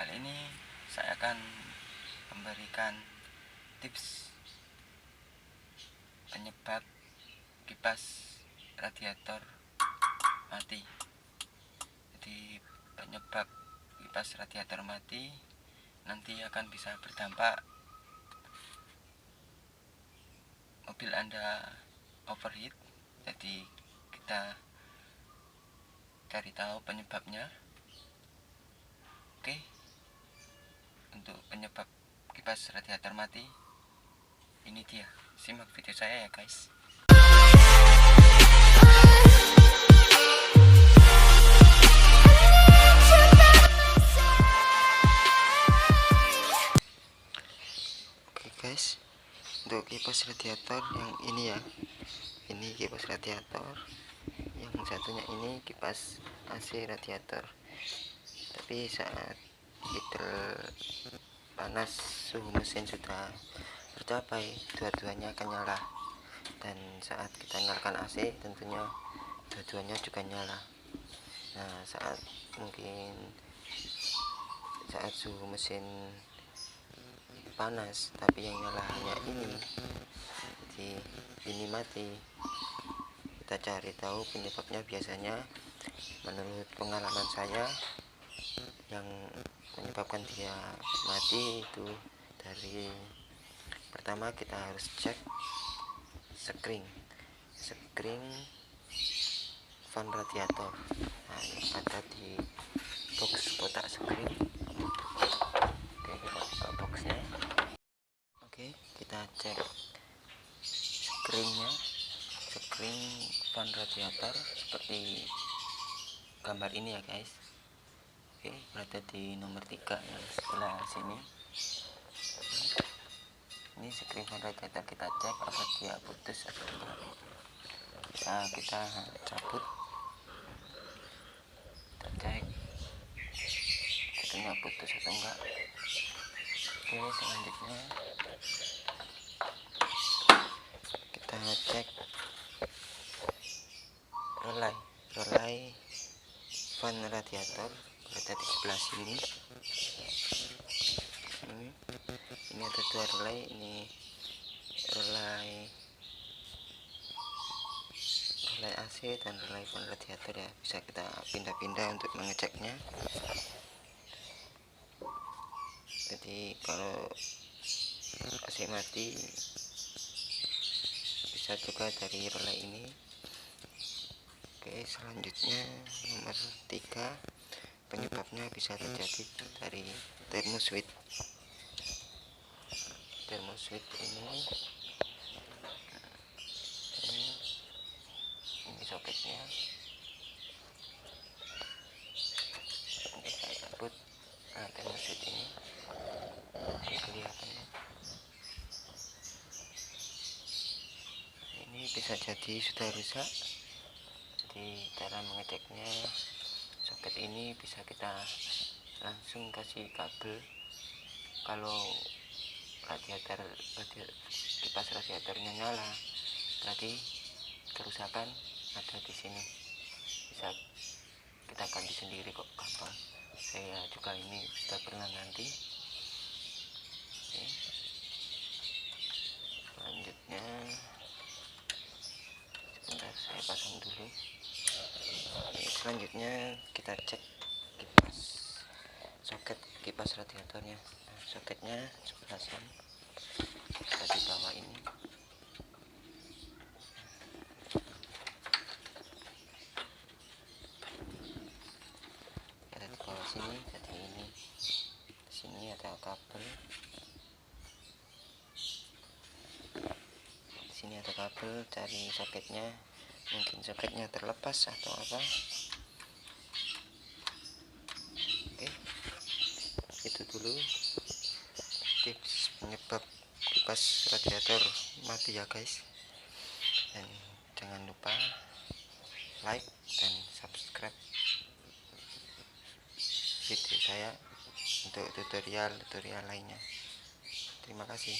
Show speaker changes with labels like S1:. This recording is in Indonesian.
S1: Kali ini saya akan memberikan tips penyebab kipas radiator mati. Jadi penyebab kipas radiator mati nanti akan bisa berdampak mobil Anda overheat. Jadi kita cari tahu penyebabnya. Oke, untuk penyebab kipas radiator mati ini dia. Simak video saya ya guys. Oke guys, untuk kipas radiator yang ini ya, ini kipas radiator, yang satunya ini kipas AC radiator. Tapi saat heater panas, suhu mesin sudah tercapai, dua-duanya akan nyala. Dan saat kita nyalakan AC, tentunya dua-duanya juga nyala. Nah, saat suhu mesin panas tapi yang nyala hanya ini, jadi ini mati, kita cari tahu penyebabnya. Biasanya menurut pengalaman saya, yang menyebabkan dia mati itu dari pertama kita harus cek skring fan radiator. Nah, ada di box kotak skring. Oke, kita buka boxnya. Oke, kita cek skring fan radiator seperti gambar ini ya guys. Oke, berada di nomor 3 yang sebelah sini. Ini skring fan radiator, kita cek apakah dia putus atau enggak. Kita cabut, kita cek katanya putus atau enggak. Oke, selanjutnya kita cek relay fan radiator, berada di sebelah sini. Ini ada dua relay, ini relay AC dan relay fan radiator ya. Bisa kita pindah-pindah untuk mengeceknya. Jadi kalau AC mati bisa juga dari relay ini. Oke, selanjutnya nomor 3, penyebabnya bisa terjadi dari thermo switch ini soketnya. Oke, saya cabut. Nah, thermo switch ini kelihatan ya. Ini bisa jadi sudah rusak. Jadi cara mengeceknya, soket ini bisa kita langsung kasih kabel. Kalau kipas radiatornya nyala, berarti kerusakan ada di sini. Bisa kita ganti sendiri kok, gampang. Saya juga ini sudah pernah ganti. Oke. Selanjutnya sebentar, saya pasang dulu. Oke, selanjutnya kita cek soket kipas radiatornya. Nah, soketnya sebelah sini, ada di bawah ini. Ada di bawah sini. Jadi ini di sini ada kabel. Di sini ada kabel, cari soketnya. Mungkin soketnya terlepas atau apa. Oke, itu dulu tips penyebab kipas radiator mati ya guys. Dan jangan lupa like dan subscribe video saya untuk tutorial lainnya. Terima kasih.